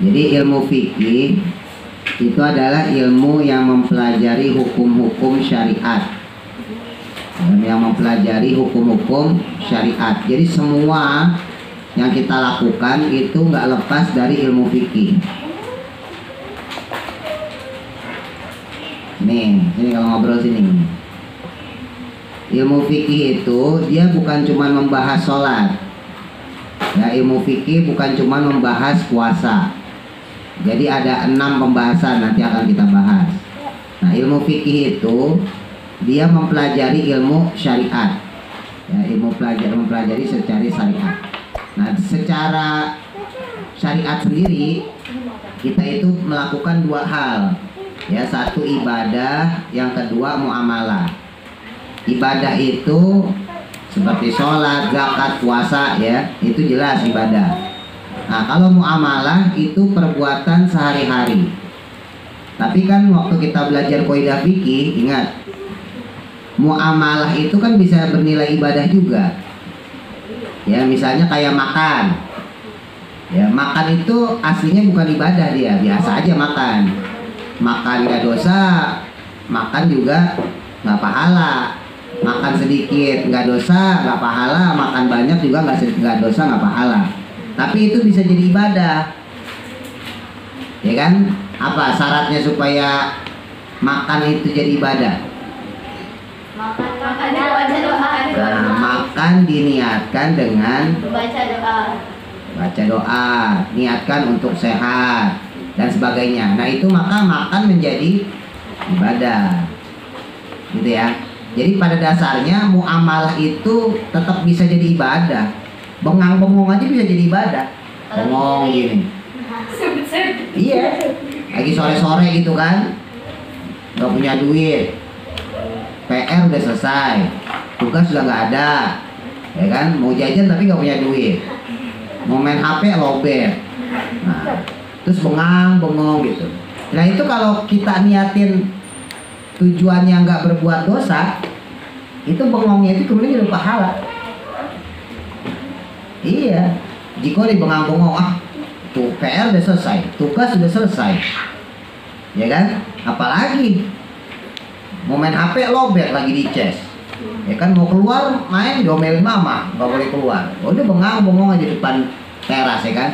Jadi ilmu fikih itu adalah ilmu yang mempelajari hukum-hukum syariat, yang mempelajari hukum-hukum syariat. Jadi semua yang kita lakukan itu nggak lepas dari ilmu fikih. Nih, ini kalau ngobrol sini. Ilmu fikih itu dia bukan cuma membahas sholat. Ya, ilmu fikih bukan cuma membahas puasa. Jadi ada 6 pembahasan nanti akan kita bahas. Nah, ilmu fikih itu dia mempelajari ilmu syariat. Ya, mempelajari secara syariat. Nah, secara syariat sendiri kita itu melakukan 2 hal. Ya, satu ibadah, yang kedua muamalah. Ibadah itu seperti sholat, zakat, puasa, ya, itu jelas ibadah. Nah, kalau muamalah itu perbuatan sehari-hari. Tapi kan waktu kita belajar kaidah fikih, ingat, muamalah itu kan bisa bernilai ibadah juga. Ya, misalnya kayak makan. Ya, makan itu aslinya bukan ibadah dia, biasa aja makan. Makan gak dosa, makan juga gak pahala. Makan sedikit gak dosa, gak pahala. Makan banyak juga gak dosa, gak pahala. Tapi itu bisa jadi ibadah, ya kan? Apa syaratnya supaya makan itu jadi ibadah? Nah, makan diniatkan dengan baca doa, niatkan untuk sehat dan sebagainya. Nah, itu maka makan menjadi ibadah, gitu ya. Jadi pada dasarnya muamalah itu tetap bisa jadi ibadah. Bengang-bengong aja bisa jadi ibadah. Bengong gini. Iya. Lagi sore-sore gitu kan, gak punya duit, PR udah selesai, tugas sudah gak ada, ya kan? Mau jajan tapi gak punya duit, mau main HP lobet. Nah, terus bengang-bengong gitu. Nah, itu kalau kita niatin tujuannya nggak berbuat dosa, itu bengongnya itu kemudian jadi pahala. Iya, jika dibengang-bengong, tuh PR udah selesai, tugas sudah selesai, ya kan? Apalagi mau main HP lobet lagi di ces, ya kan? Mau keluar main diomelin mama, nggak boleh keluar. Udah bengang-bengong aja depan teras, ya kan?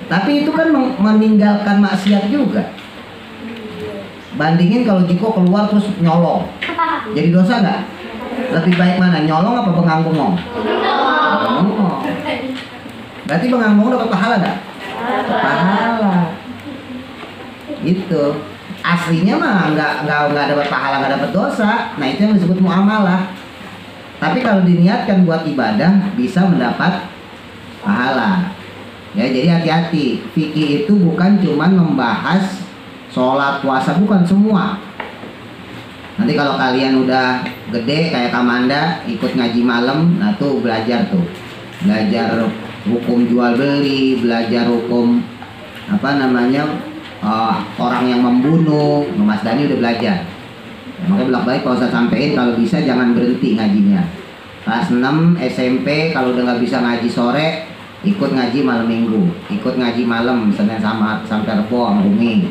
Tapi itu kan meninggalkan maksiat juga. Bandingin kalau Jiko keluar terus nyolong, jadi dosa nggak? Lebih baik mana, nyolong apa bengang-bengong? Oh. Berarti bengang-bengong dapat pahala nggak? Pahala. Gitu. Aslinya mah nggak dapat pahala, nggak dapat dosa. Nah, itu yang disebut muamalah. Tapi kalau diniatkan buat ibadah bisa mendapat pahala. Ya, jadi hati-hati. Fikih itu bukan cuma membahas sholat, puasa, bukan semua. Nanti kalau kalian udah gede kayak Kamanda, ikut ngaji malam, nah tuh belajar tuh. Belajar hukum jual beli, belajar hukum orang yang membunuh. Mas Dani udah belajar. Makanya bolak-balik kalau saya sampein, kalau bisa jangan berhenti ngajinya. Kelas 6 SMP kalau udah nggak bisa ngaji sore, ikut ngaji malam minggu, ikut ngaji malam Senin sampai Rebo sama Umi.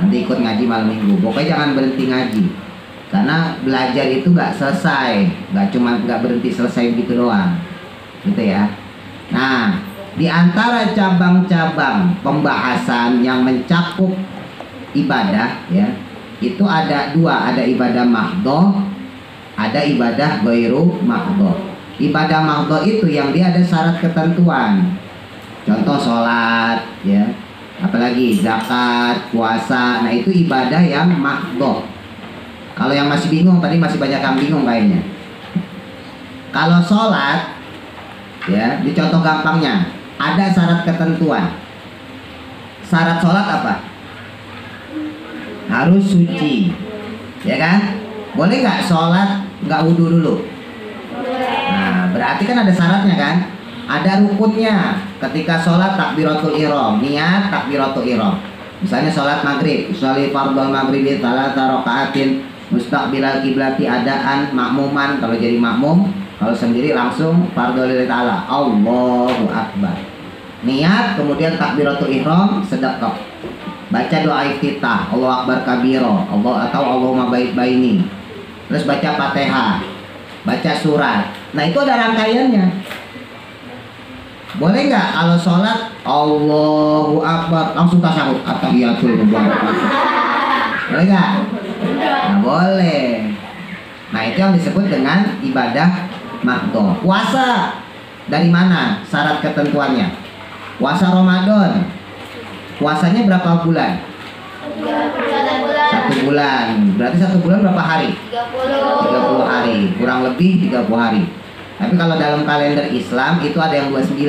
Nanti ikut ngaji malam minggu. Pokoknya jangan berhenti ngaji. Karena belajar itu nggak selesai, nggak berhenti selesai gitu doang, gitu ya. Nah, di antara cabang-cabang pembahasan yang mencakup ibadah, ya, itu ada 2, ada ibadah mahdhoh, ada ibadah ghairu mahdhoh. Ibadah mahdhoh itu yang dia ada syarat ketentuan, contoh sholat, ya, apalagi zakat, puasa. Nah, itu ibadah yang mahdhoh. Kalau yang masih bingung, tadi masih banyak yang bingung kayaknya. Kalau sholat, ya, di contoh gampangnya, ada syarat ketentuan. Syarat sholat apa? Harus suci, ya kan? Boleh nggak sholat nggak wudhu dulu? Nah, berarti kan ada syaratnya kan? Ada rukunnya. Ketika sholat takbiratul ihram, niat takbiratul ihram. Misalnya sholat maghrib, sholli fardhul maghribi 3 rakaatin mustaqbilal kiblati adaan makmuman. Kalau jadi makmum, kalau sendiri langsung fardhu lillahi ta'ala, Allahu akbar. Niat, kemudian takbiratul ihram, sedekah. Baca doa iftitah, Allahu Akbar kabiro, Allah atau Allahumma baik baini. Terus baca Fatihah, baca surat. Nah itu ada rangkaiannya. Boleh nggak kalau sholat Allahu Akbar langsung tasyahud at-tahiyatul mubarakatuh? Boleh nggak? Nah boleh. Nah itu yang disebut dengan ibadah makhdhah. Puasa dari mana syarat ketentuannya? Puasa Ramadan. Puasanya berapa bulan? 1 bulan. Berarti 1 bulan berapa hari? 30 hari. Kurang lebih 30 hari. Tapi kalau dalam kalender Islam itu ada yang 29.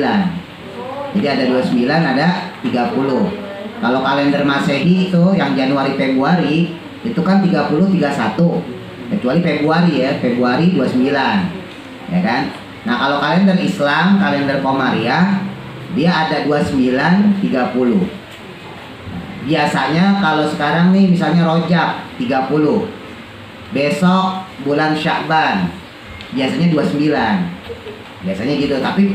Jadi ada 29, ada 30. Kalau kalender Masehi itu yang Januari Februari itu kan 30 31. Kecuali Februari ya, Februari 29. Ya kan? Nah, kalau kalender Islam, kalender Komariah dia ada 29 30. Biasanya kalau sekarang nih misalnya Rojab 30. Besok bulan Sya'ban biasanya 29. Biasanya gitu, tapi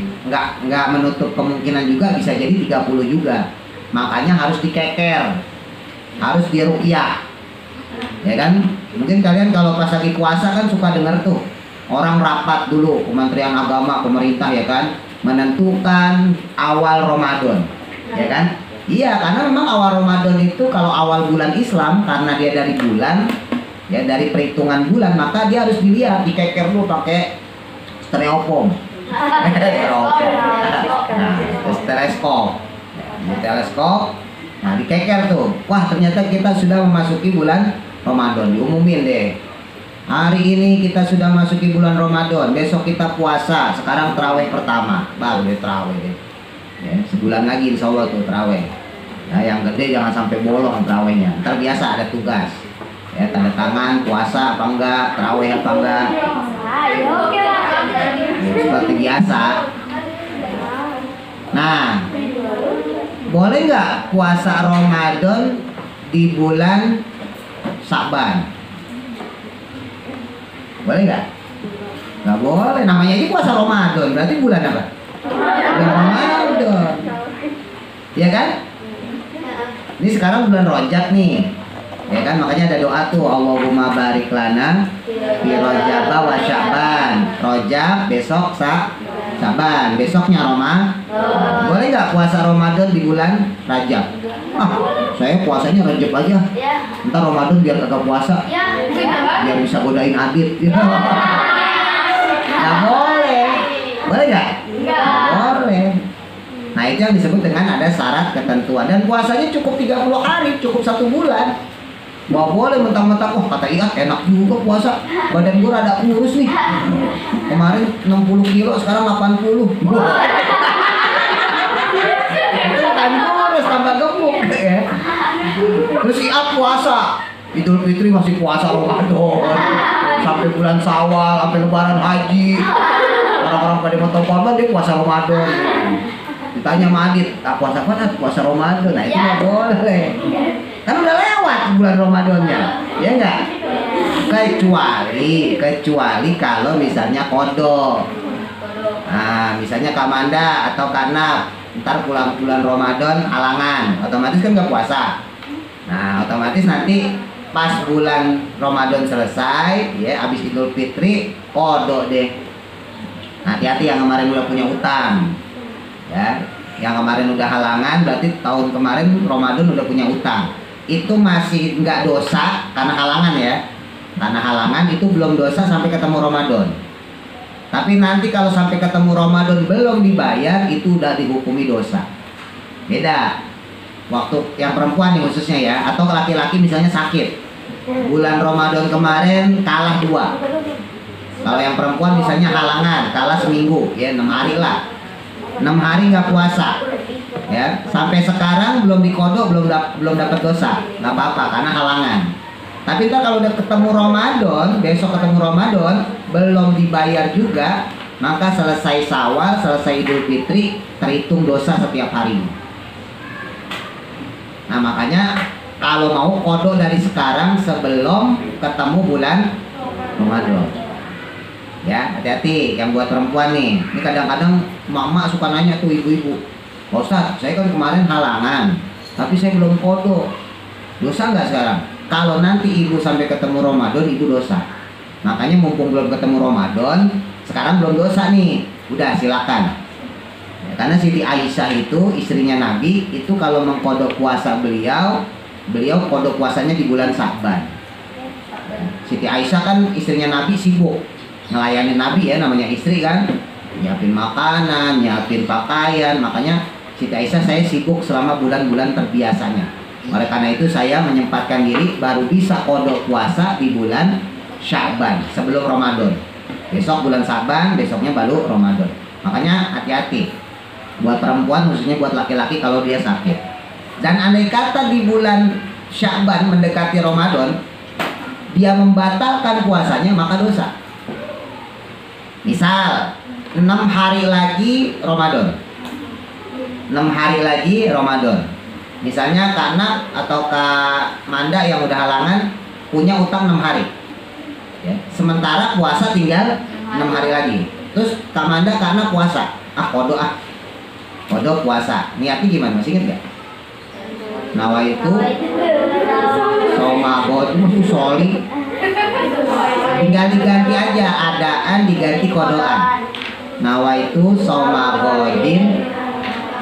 nggak menutup kemungkinan juga bisa jadi 30 juga. Makanya harus dikeker. Harus diruqyah. Ya kan? Mungkin kalian kalau pas lagi puasa kan suka dengar tuh orang rapat dulu Kementerian Agama, pemerintah ya kan, menentukan awal Ramadan. Ya kan? Iya, karena memang awal Ramadan itu kalau awal bulan Islam karena dia dari bulan ya dari perhitungan bulan, maka dia harus dilihat, dikeker dulu pakai stereofoam. Teleskop. Teleskop. Nah, dikeker tuh. Wah, ternyata kita sudah memasuki bulan Ramadan. Diumumin deh. Hari ini kita sudah masuki bulan Ramadan. Besok kita puasa. Sekarang terawih pertama. Baru deh terawih deh. Ya, sebulan lagi insya Allah tuh terawih. Nah, yang gede jangan sampai bolong terawihnya. Ntar biasa ada tugas. Ya, tanda tangan, puasa apa enggak, terawih apa enggak. Ya, seperti biasa. Nah, boleh nggak puasa Ramadan di bulan Sya'ban? Boleh nggak? Nggak boleh. Namanya ini puasa Ramadan. Berarti bulan apa? Bulan Ramadan. Ya kan? Ini sekarang bulan Rajab nih. Ya kan, makanya ada doa tuh, Allahumma barik lana fi Rajab wa Sya'ban. Rajab besok Sya'ban, besoknya Ramadan. Boleh nggak puasa Ramadan di bulan Rajab? Ah, saya puasanya Rajab aja. Ntar Ramadan biar kagak puasa. Biar bisa godain Adit. Nggak boleh. Boleh nggak? Boleh. Nah, itu yang disebut dengan ada syarat ketentuan. Dan puasanya cukup 30 hari, cukup 1 bulan. Nggak boleh mentang-mentang, oh kata Iat enak juga puasa, badan gue rada kurus nih. Kemarin 60 kilo, sekarang 80. Itu kan kurus, tambah gemuk ya. Terus Iat puasa, Idul Fitri masih puasa Ramadan, sampai bulan Syawal, sampai Lebaran Haji. Orang-orang pada motor korban dia puasa Ramadan. Ditanya sama Adit, puasa apa? Puasa Ramadan. Nah itu nggak boleh. Kan udah lewat bulan Ramadannya, ya enggak? Kecuali kalau misalnya kodok. Nah, misalnya Kamanda atau karena ntar pulang bulan Ramadan halangan, otomatis kan nggak puasa. Nah, otomatis nanti pas bulan Ramadan selesai, ya habis Idul Fitri kodok deh. Hati-hati yang kemarin udah punya utang, ya. Yang kemarin udah halangan berarti tahun kemarin Ramadan udah punya utang. Itu masih nggak dosa karena halangan ya. Karena halangan itu belum dosa sampai ketemu Ramadan. Tapi nanti kalau sampai ketemu Ramadan belum dibayar itu udah dihukumi dosa. Beda. Waktu yang perempuan nih khususnya ya, atau laki-laki misalnya sakit. Bulan Ramadan kemarin kalah 2. Kalau yang perempuan misalnya halangan, kalah seminggu, ya 6 hari lah. 6 hari nggak puasa, ya sampai sekarang belum dikodok, belum dapat dosa, nggak apa-apa karena halangan. Tapi ntar kalau udah ketemu Ramadan, besok ketemu Ramadan belum dibayar juga, maka selesai Syawal, selesai Idul Fitri terhitung dosa setiap hari. Nah makanya kalau mau kodok dari sekarang sebelum ketemu bulan Ramadan. Ya, hati-hati yang buat perempuan nih. Ini kadang-kadang mama suka nanya tuh ibu-ibu. Pak Ustadz, saya kan kemarin halangan, tapi saya belum kodok. Dosa nggak sekarang? Kalau nanti ibu sampai ketemu Ramadan, ibu dosa. Makanya mumpung belum ketemu Ramadan, sekarang belum dosa nih. Udah silakan. Ya, karena Siti Aisyah itu istrinya Nabi, itu kalau mengkodok puasa beliau kodok puasanya di bulan Sya'ban. Siti Aisyah kan istrinya Nabi, sibuk ngelayanin Nabi ya, namanya istri kan, nyiapin makanan, nyiapin pakaian. Makanya Siti Aisyah, saya sibuk selama bulan-bulan terbiasanya. Oleh karena itu saya menyempatkan diri baru bisa kodok puasa di bulan Sya'ban sebelum Ramadan. Besok bulan Sya'ban, besoknya baru Ramadan. Makanya hati-hati buat perempuan, khususnya buat laki-laki kalau dia sakit. Dan andai kata di bulan Sya'ban mendekati Ramadan, dia membatalkan puasanya, maka dosa. Misal 6 hari lagi Ramadan, 6 hari lagi Ramadan. Misalnya Kak Nak atau Kak Manda yang udah halangan punya utang 6 hari ya. Sementara puasa tinggal 6 hari lagi. Terus Kak Manda, Kak Nak puasa, kodok puasa. Niatnya gimana, masih inget gak? Nawaitu Somabot, itu soli. Tinggal diganti aja, adaan diganti kodoan. Nawaitu Somagodin,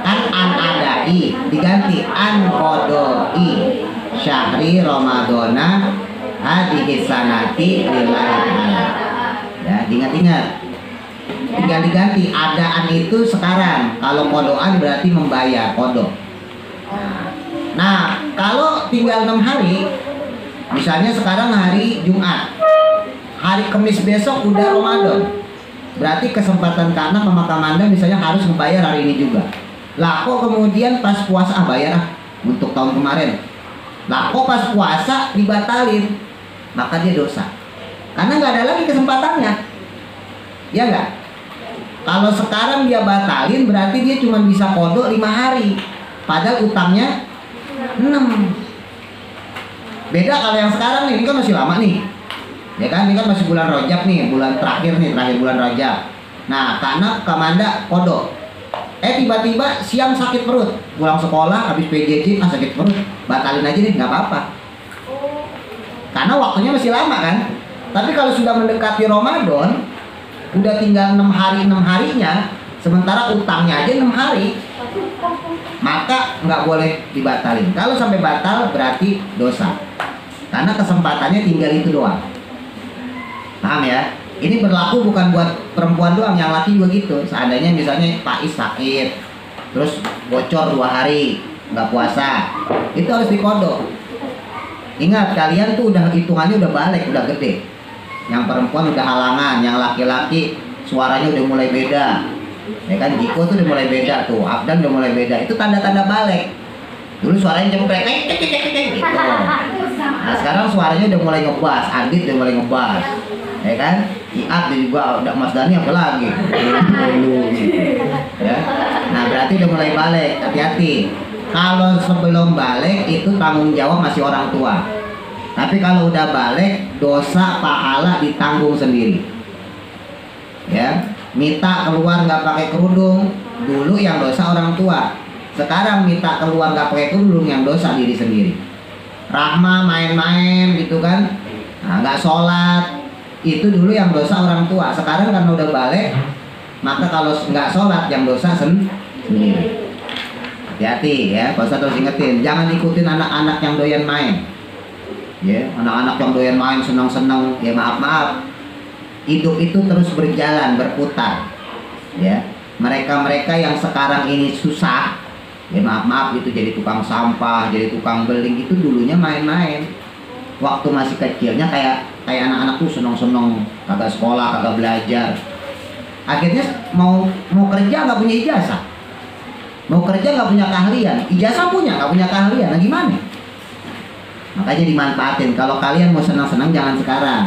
kan an adai diganti an kodoi syahri Ramadana hadhihi sanati lillahi ta'ala. Ya, diingat-ingat. Tinggal diganti, adaan itu sekarang. Kalau kodoan berarti membayar kodok. Nah, kalau tinggal 6 hari, misalnya sekarang hari Jumat, hari Kamis besok udah Ramadan, berarti kesempatan karena sama Kamanda misalnya harus membayar hari ini juga. Lah kok kemudian pas puasa bayar untuk tahun kemarin. Lah kok pas puasa dibatalin, maka dia dosa. Karena nggak ada lagi kesempatannya. Ya nggak? Kalau sekarang dia batalin berarti dia cuma bisa kodok 5 hari. Padahal utangnya 6. Beda kalau yang sekarang nih, ini kan masih lama nih. Ya kan, ini kan masih bulan Rajab nih, bulan terakhir nih, terakhir bulan Rajab. Nah, karena Kamanda kodok. Tiba-tiba siang sakit perut, pulang sekolah habis PJJ, sakit perut, batalin aja nih, nggak apa-apa. Karena waktunya masih lama kan. Tapi kalau sudah mendekati Ramadan, udah tinggal 6 hari 6 harinya, sementara utangnya aja 6 hari, maka nggak boleh dibatalin. Kalau sampai batal berarti dosa. Karena kesempatannya tinggal itu doang. Paham ya? Ini berlaku bukan buat perempuan doang, yang laki juga gitu. Seandainya misalnya Pak Is sakit, terus bocor 2 hari nggak puasa, itu harus dikodok. Ingat, kalian tuh udah hitungannya udah balik, udah gede. Yang perempuan udah halangan, yang laki-laki suaranya udah mulai beda. Ya kan, Jiko tuh udah mulai beda tuh, Abdan udah mulai beda. Itu tanda-tanda balik. Dulu suaranya jemprek, gitu. Nah sekarang suaranya udah mulai ngebas, Adit udah mulai ngebas. Ya kan, Iat juga udah, Mas Dani apa lagi? Ya. Nah berarti udah mulai balik, hati-hati. Kalau sebelum balik itu tanggung jawab masih orang tua. Tapi kalau udah balik, dosa pahala ditanggung sendiri. Ya, minta keluar nggak pakai kerudung, dulu yang dosa orang tua. Sekarang minta keluar nggak pakai kerudung, yang dosa diri sendiri. Rahma main-main gitu kan, nah, nggak sholat, itu dulu yang dosa orang tua. Sekarang karena udah balik, maka kalau nggak sholat yang dosa sendiri. Hati-hati ya, Pak Ustadz harus ingetin, jangan ikutin anak-anak yang doyan main. Ya, anak-anak yang doyan main senang-senang, ya maaf-maaf. Hidup itu terus berjalan, berputar. Ya, mereka-mereka yang sekarang ini susah, ya maaf-maaf itu jadi tukang sampah, jadi tukang beling, itu dulunya main-main. Waktu masih kecilnya kayak anak-anak tuh senang-senang, kagak sekolah, kagak belajar. Akhirnya mau kerja nggak punya ijazah. Mau kerja nggak punya keahlian, ijazah punya nggak punya keahlian, nah gimana? Makanya dimanfaatin. Kalau kalian mau senang-senang jangan sekarang.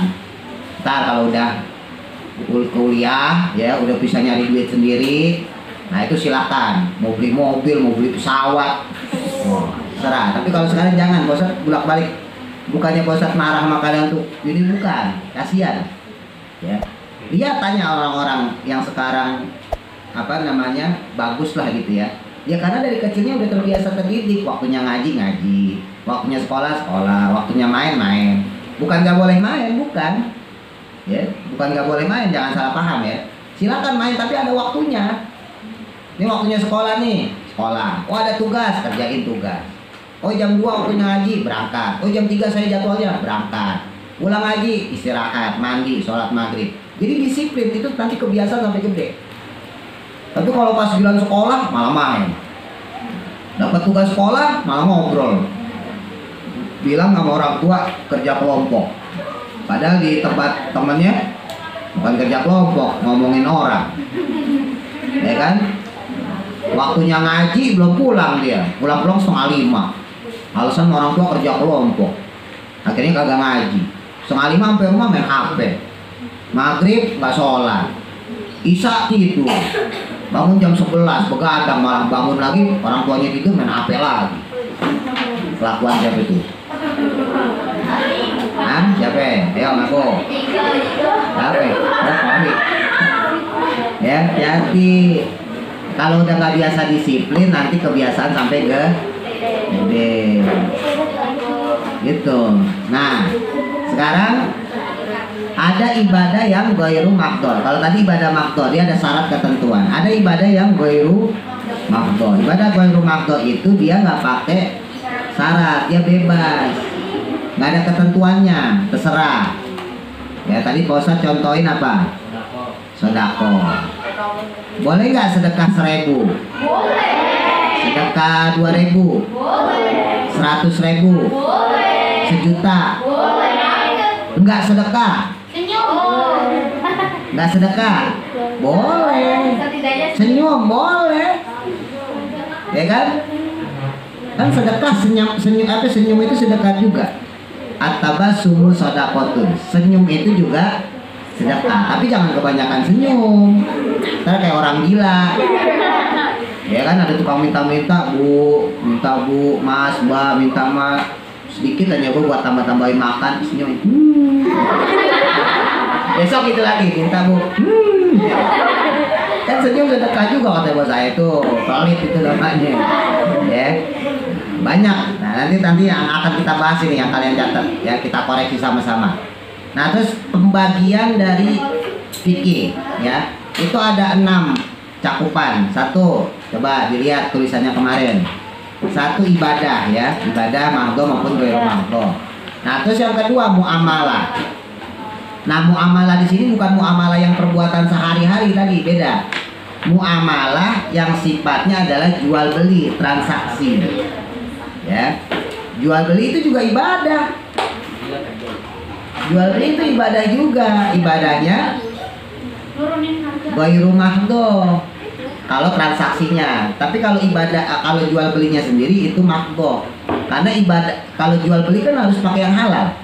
Ntar kalau udah kuliah, ya udah bisa nyari duit sendiri, nah itu silakan. Mau beli mobil, mau beli pesawat, serah. Tapi kalau sekarang jangan. Pak Ustadz bolak-balik. Bukannya Pak Ustadz marah sama kalian tuh, ini bukan, kasihan. Ya, lihat tanya orang-orang yang sekarang apa namanya bagus lah gitu ya. Ya karena dari kecilnya udah terbiasa terdidik, waktunya ngaji ngaji, waktunya sekolah sekolah, waktunya main main. Bukan nggak boleh main, bukan. Ya, bukan nggak boleh main, jangan salah paham ya. Silakan main tapi ada waktunya. Ini waktunya sekolah nih, sekolah. Oh ada tugas, kerjain tugas. Oh jam 2 waktunya ngaji, berangkat. Oh jam 3 saya jadwalnya, berangkat. Pulang ngaji, istirahat, mandi, sholat maghrib. Jadi disiplin itu nanti kebiasaan sampai gede. Tapi kalau pas giliran sekolah malah main. Dapat tugas sekolah malah ngobrol. Bilang sama orang tua kerja kelompok. Padahal di tempat temennya bukan kerja kelompok, ngomongin orang. Ya kan? Waktunya ngaji belum pulang dia. Pulang-pulang 4:30. Alasan orang tua kerja kelompok. Akhirnya kagak ngaji. 4:30 sampai rumah main HP. Maghrib nggak sholat. Isya tidur. Bangun jam 11, begadang malah bangun lagi, orang tuanya tidur main HP lagi. Kelakuan siapa itu? Hah? Siapa? Ayo ngaku. Siapa? Ya, jadi kalau udah nggak biasa disiplin, nanti kebiasaan sampai ke gede. Gitu. Nah, sekarang ada ibadah yang ghairu maqdor. Kalau tadi ibadah maqdor dia ada syarat ketentuan. Ada ibadah yang ghairu maqdor. Ibadah ghairu maqdor itu dia nggak pakai syarat, dia bebas, nggak ada ketentuannya, terserah. Ya tadi Pak Ustadz contohin apa? Sedekah. Boleh nggak sedekah 1.000? Boleh. Sedekah 2.000? Boleh. 100.000? Boleh. 1.000.000? Boleh. Enggak sedekah? Enggak sedekah? Boleh. Senyum boleh. Ya kan? Kan sedekah senyum itu sedekah juga. At-tabassumu shadaqatun. Senyum itu juga sedekah. Tapi jangan kebanyakan senyum. Ntar kayak orang gila. Ya kan ada tukang minta-minta, Bu, minta Bu, Mas, Mbak, minta Mas. Sedikit aja gue buat tambah-tambahin makan, senyum. Besok itu lagi minta Bu. Kan senyum sedekah juga kata bos saya itu, pelit itu namanya. Ya. Banyak. Nah, nanti yang akan kita bahas ini yang kalian catat, ya kita koreksi sama-sama. Nah, terus pembagian dari fikih, ya. Itu ada 6 cakupan. 1, coba dilihat tulisannya kemarin. 1 ibadah ya, ibadah maqdor maupun ghairu maqdor. Nah, terus yang kedua muamalah. Nah, muamalah di sini bukan muamalah yang perbuatan sehari-hari tadi, beda. Muamalah yang sifatnya adalah jual beli, transaksi. Ya. Jual beli itu juga ibadah. Jual beli itu ibadah juga, ibadahnya ghairu maqdor. Kalau transaksinya, tapi kalau ibadah, kalau jual belinya sendiri itu maqdor. Karena ibadah, kalau jual beli kan harus pakai yang halal.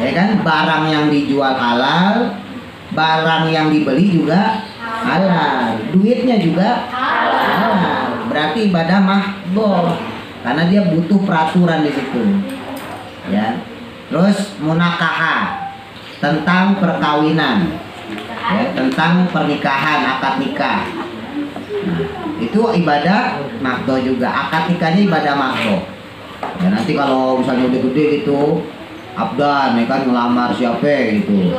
Ya kan, barang yang dijual halal, barang yang dibeli juga halal, duitnya juga halal. Berarti ibadah maqdor. Karena dia butuh peraturan di situ. Ya. Terus munakahah, tentang perkawinan. Ya, tentang pernikahan, akad nikah. Nah, itu ibadah maqdor juga. Akad nikahnya ibadah maqdor. Ya nanti kalau misalnya udah gede gitu, abdan ya kan ngelamar siapa gitu.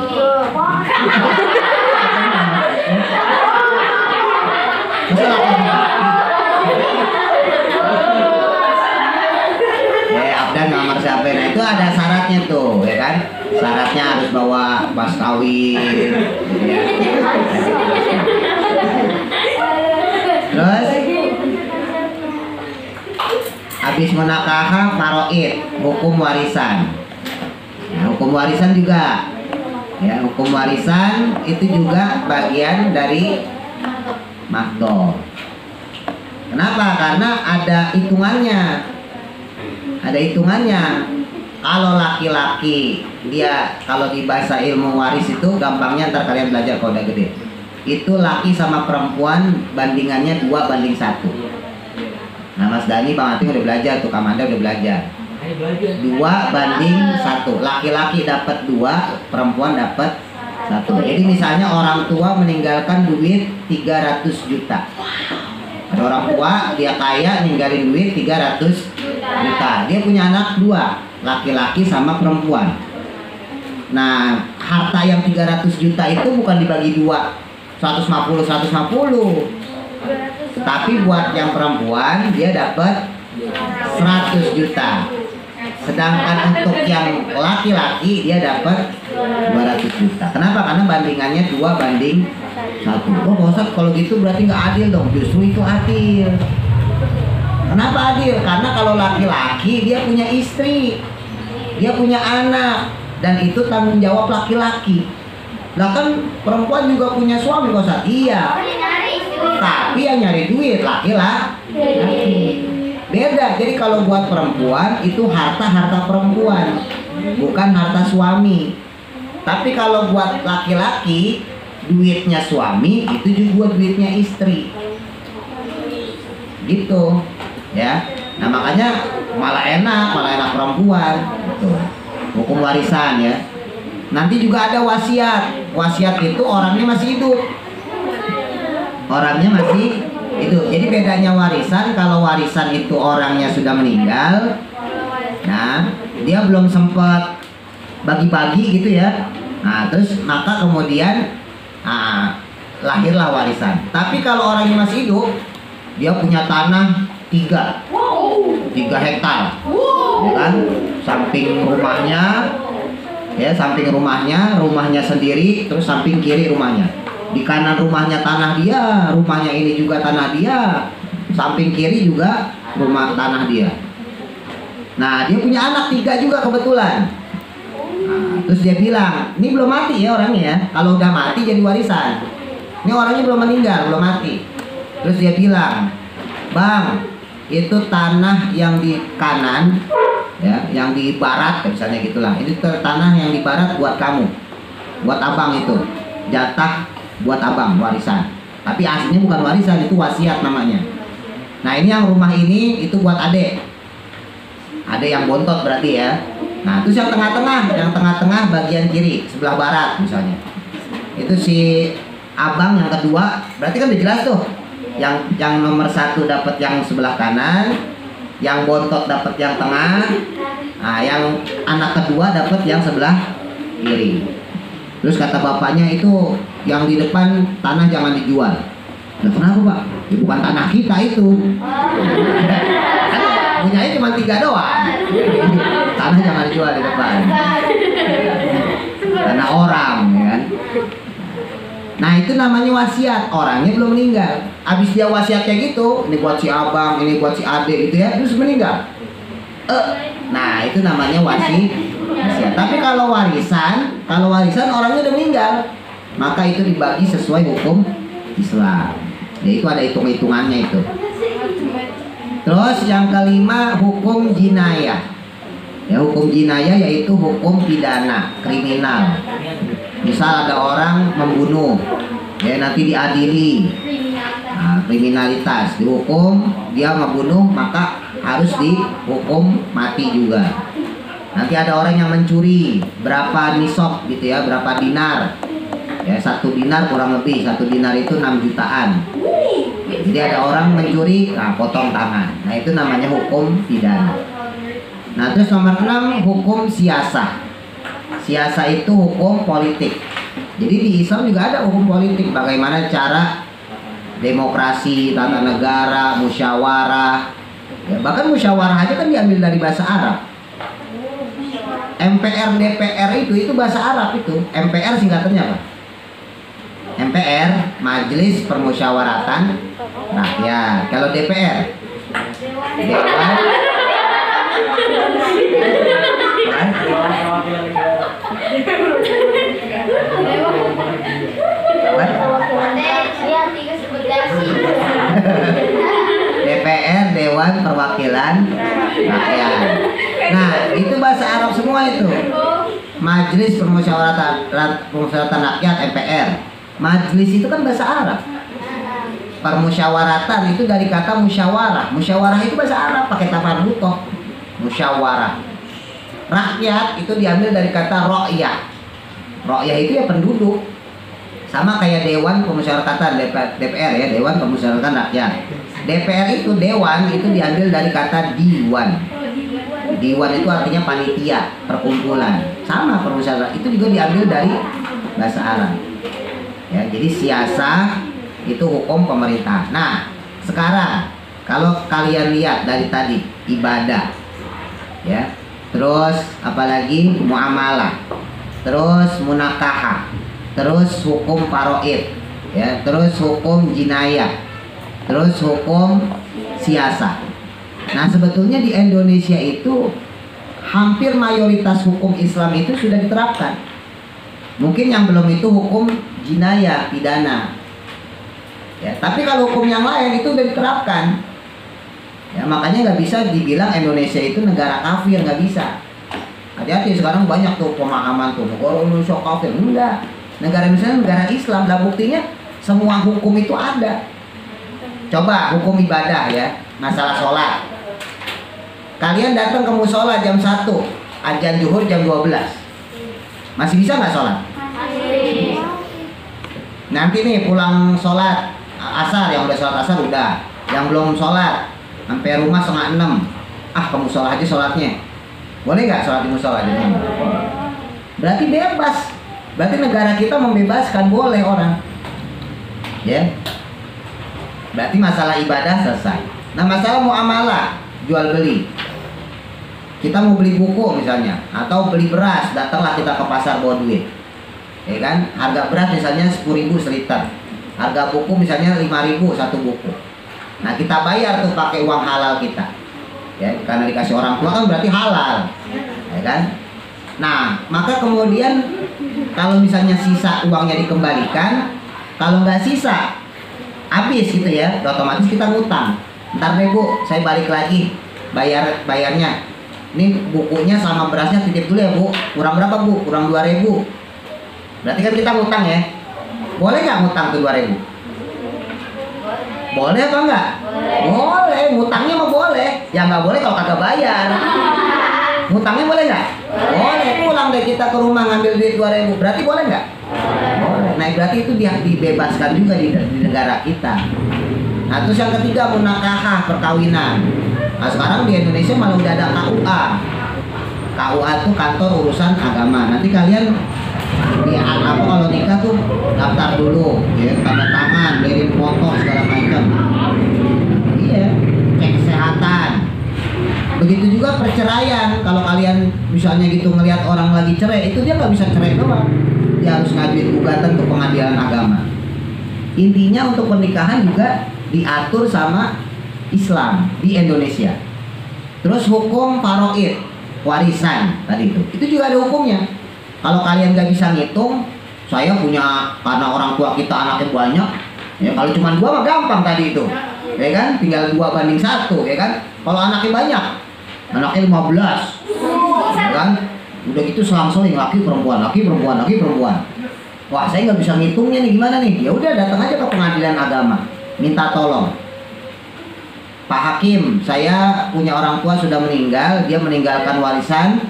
Ya abdan ngelamar siapa. Nah itu ada syaratnya tuh, ya kan? Syaratnya harus bawa pas kawin. Ya. Terus habis menakahah faraid, hukum warisan. Nah, hukum warisan juga. Ya, hukum warisan itu juga bagian dari maqdor. Kenapa? Karena ada hitungannya. Ada hitungannya. Kalau laki-laki dia, kalau di bahasa ilmu waris itu gampangnya, ntar kalian belajar kalau udah gede. Itu laki sama perempuan bandingannya 2:1. Nah Mas Dani, Bang Ating udah belajar tuh, Kamanda udah belajar. 2:1. Laki-laki dapat 2, perempuan dapat 1. Jadi misalnya orang tua meninggalkan duit 300 juta. Ada orang tua, dia kaya, ninggalin duit 300 juta. Dia punya anak 2, laki-laki sama perempuan. Nah, harta yang 300 juta itu bukan dibagi 2, 150. Tapi buat yang perempuan dia dapat 100 juta. Sedangkan untuk yang laki-laki dia dapat 200 juta. Kenapa? Karena bandingannya 2:1. Oh Pak Ustadz, kalau gitu berarti nggak adil dong. Justru itu adil. Kenapa adil? Karena kalau laki-laki dia punya istri, dia punya anak, dan itu tanggung jawab laki-laki. Lah kan perempuan juga punya suami Pak Ustadz. Iya. Tapi yang nyari duit laki-laki. Beda. Jadi kalau buat perempuan itu harta perempuan, bukan harta suami. Tapi kalau buat laki-laki, duitnya suami itu juga duitnya istri. Gitu. Ya. Nah, makanya malah enak perempuan. Gitu. Hukum warisan ya. Nanti juga ada wasiat. Wasiat itu orangnya masih hidup. Orangnya masih hidup. Jadi bedanya warisan, kalau warisan itu orangnya sudah meninggal. Nah, dia belum sempat bagi-bagi gitu ya. Nah, terus maka kemudian lahirlah warisan. Tapi kalau orangnya masih hidup, dia punya tanah 3 hektar, ya kan? Samping rumahnya sendiri, terus samping kiri rumahnya. Di kanan rumahnya tanah dia, rumahnya ini juga tanah dia, samping kiri juga rumah tanah dia. Nah, dia punya anak 3 juga kebetulan. Nah, terus dia bilang, ini belum mati ya orangnya ya. Kalau udah mati jadi warisan. Ini orangnya belum meninggal, belum mati. Terus dia bilang, Bang, itu tanah yang di kanan, ya, yang di barat, misalnya gitulah. Ini tanah yang di barat buat kamu, buat abang itu, jatah buat abang warisan. Tapi aslinya bukan warisan, itu wasiat namanya. Nah, ini yang rumah ini itu buat adek yang bontot berarti ya. Nah, terus yang tengah-tengah bagian kiri sebelah barat misalnya, itu si abang yang kedua, berarti kan udah jelas tuh. Yang nomor 1 dapat yang sebelah kanan, yang bontot dapat yang tengah, nah yang anak kedua dapat yang sebelah kiri. Terus kata bapaknya, itu yang di depan tanah jangan dijual. Nah, kenapa Pak? Ya, bukan tanah kita itu. Kan punyanya cuma 3 doang. Tanah jangan dijual di depan. Tanah orang, ya kan? Nah, itu namanya wasiat. Orangnya belum meninggal. Abis dia wasiat kayak gitu, ini buat si abang, ini buat si adik gitu ya, terus meninggal. Nah, itu namanya wasiat. Tapi kalau warisan orangnya udah meninggal, maka itu dibagi sesuai hukum Islam. Yaitu ada hitung-hitungannya itu. Terus yang kelima, hukum jinayah. Ya, hukum jinayah yaitu hukum pidana, kriminal. Misal ada orang membunuh, ya nanti diadili. Nah, kriminalitas, dihukum dia membunuh, maka harus dihukum mati juga. Nanti ada orang yang mencuri, berapa nisab gitu ya, berapa dinar. Ya, 1 dinar kurang lebih, 1 dinar itu 6 jutaan. Jadi ada orang mencuri, nah potong tangan. Nah, itu namanya hukum pidana. Nah, terus nomor 6, hukum siasah. Siasah itu hukum politik. Jadi di Islam juga ada hukum politik, bagaimana cara demokrasi, tata negara, musyawarah. Ya, bahkan musyawarah aja kan diambil dari bahasa Arab. MPR, DPR itu bahasa Arab itu. MPR singkatannya apa? MPR, Majelis Permusyawaratan Rakyat. Kalau DPR, Dewan DPR, Dewan Perwakilan Rakyat. Nah, itu bahasa Arab semua itu. Majelis Permusyawaratan Rakyat, MPR. Majelis itu kan bahasa Arab. Permusyawaratan itu dari kata musyawarah. Musyawarah itu bahasa Arab pakai tafar butoh. Musyawarah. Rakyat itu diambil dari kata ro'yah. Ro'yah itu ya penduduk. Sama kayak Dewan Pemusyawaratan, DPR ya, Dewan Pemusyawaratan Rakyat. DPR itu dewan itu diambil dari kata diwan. Diwan itu artinya panitia, perkumpulan. Sama permusyawaratan itu juga diambil dari bahasa Arab. Ya, jadi siasah itu hukum pemerintah. Nah, sekarang kalau kalian lihat dari tadi ibadah, ya, terus apalagi muamalah, terus munakahah, terus hukum faraid, ya, terus hukum jinayah, terus hukum siasah. Nah, sebetulnya di Indonesia itu hampir mayoritas hukum Islam itu sudah diterapkan. Mungkin yang belum itu hukum jinayah, pidana. Ya, tapi kalau hukum yang lain itu sudah diterapkan. Ya, makanya nggak bisa dibilang Indonesia itu negara kafir, nggak bisa. Hati-hati, sekarang banyak tuh pemahaman tuh negara Indonesia kafir. Enggak. Negara Indonesia negara Islam. Lah buktinya semua hukum itu ada. Coba hukum ibadah ya, masalah sholat. Kalian datang ke musola jam 1, azan zuhur jam 12. Masih bisa nggak sholat? Masih. Nanti nih pulang sholat asar, yang udah sholat asar udah. Yang belum sholat, sampai rumah 5:30. Ke musola aja sholatnya. Boleh nggak sholat di musola? Berarti bebas. Berarti negara kita membebaskan, boleh orang. Ya. Berarti masalah ibadah selesai. Nah, masalah muamalah, jual beli. Kita mau beli buku misalnya, atau beli beras, datanglah kita ke pasar bawa duit. Ya kan? Harga beras misalnya 10.000 seliter. Harga buku misalnya 5.000 satu buku. Nah, kita bayar tuh pakai uang halal kita. Ya, karena dikasih orang tua kan berarti halal. Ya kan? Nah, maka kemudian kalau misalnya sisa uangnya dikembalikan, kalau nggak sisa habis gitu ya, otomatis kita ngutang. Ntar deh Bu, saya balik lagi bayarnya. Ini bukunya sama berasnya titip dulu ya Bu. Kurang berapa Bu? Kurang 2.000. Berarti kan kita ngutang ya. Boleh nggak ngutang tuh 2.000? Boleh apa enggak? Boleh, ngutangnya mah boleh. Ya nggak boleh kalau kagak bayar. Ngutangnya boleh nggak? Boleh. Pulang deh kita ke rumah ngambil duit 2.000. Berarti boleh nggak? Boleh. Nah, berarti itu dia dibebaskan juga di negara kita. Nah, terus yang ketiga munakahah, perkawinan. Nah, sekarang di Indonesia malah udah ada KUA. KUA itu kantor urusan agama. Nanti kalian di apa kalau nikah tuh daftar dulu, ya, tanda tangan, kirim foto segala macam. Iya, cek kesehatan. Begitu juga perceraian. Kalau kalian misalnya gitu ngelihat orang lagi cerai, itu dia nggak bisa cerai doang. Dia harus ngajuin gugatan ke pengadilan agama. Intinya untuk pernikahan juga diatur sama Islam di Indonesia. Terus hukum faraid, warisan tadi itu juga ada hukumnya. Kalau kalian nggak bisa ngitung, saya punya, karena orang tua kita anaknya banyak, ya kalau cuma 2 mah gampang tadi itu, ya kan, tinggal 2:1, ya kan. Kalau anaknya banyak, anaknya 15, ya kan, udah gitu selang-seling laki perempuan. Wah, saya nggak bisa ngitungnya nih, gimana nih? Ya udah, datang aja ke pengadilan agama, minta tolong. Pak Hakim, saya punya orang tua sudah meninggal, dia meninggalkan warisan.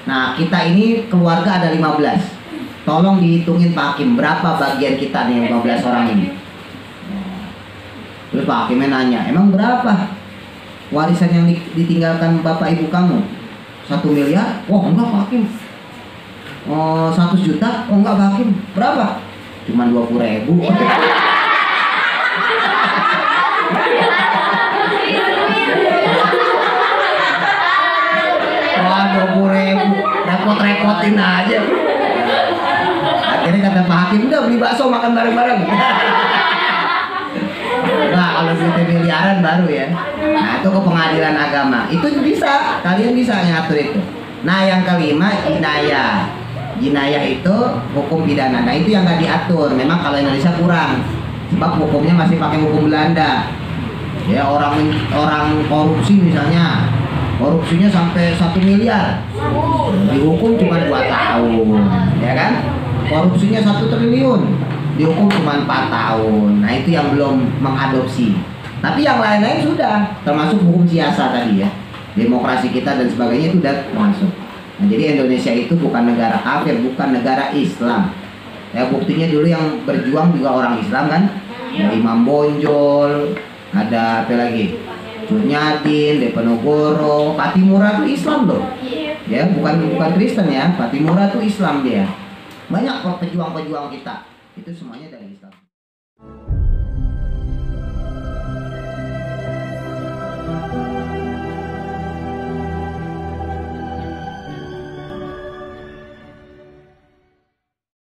Nah, kita ini keluarga ada 15. Tolong dihitungin Pak Hakim, berapa bagian kita nih 15 orang ini. Terus Pak Hakimnya nanya, emang berapa warisan yang ditinggalkan bapak ibu kamu? 1 miliar? Wah, enggak Pak Hakim. 100 juta? Oh enggak Pak Hakim. Berapa? Cuman 20.000. Wah, 20.000. Repot-repotin aja. Akhirnya kata Pak Hakim, udah beli bakso makan bareng-bareng. Nah, kalau duitnya miliaran baru ya. Nah, itu ke pengadilan agama. Itu bisa, kalian bisa ngatur itu. Nah, yang kelima jinayah. Jinayah itu hukum pidana. Nah, itu yang nggak diatur. Memang kalau Indonesia kurang, sebab hukumnya masih pakai hukum Belanda. Ya, orang korupsi misalnya, korupsinya sampai 1 miliar, dihukum cuma 2 tahun, ya kan? Korupsinya 1 triliun, dihukum cuma 4 tahun. Nah, itu yang belum mengadopsi. Tapi yang lain-lain sudah, termasuk hukum siasa tadi ya, demokrasi kita dan sebagainya itu sudah termasuk. Nah, jadi Indonesia itu bukan negara kafir, bukan negara Islam. Ya, buktinya dulu yang berjuang juga orang Islam kan, ya, Imam Bonjol, Ada apa lagi? Cunyatin, Deponegoro, Patimura itu Islam loh. Ya, bukan Kristen ya. Patimura itu Islam dia. Banyak pejuang-pejuang kita. Itu semuanya dari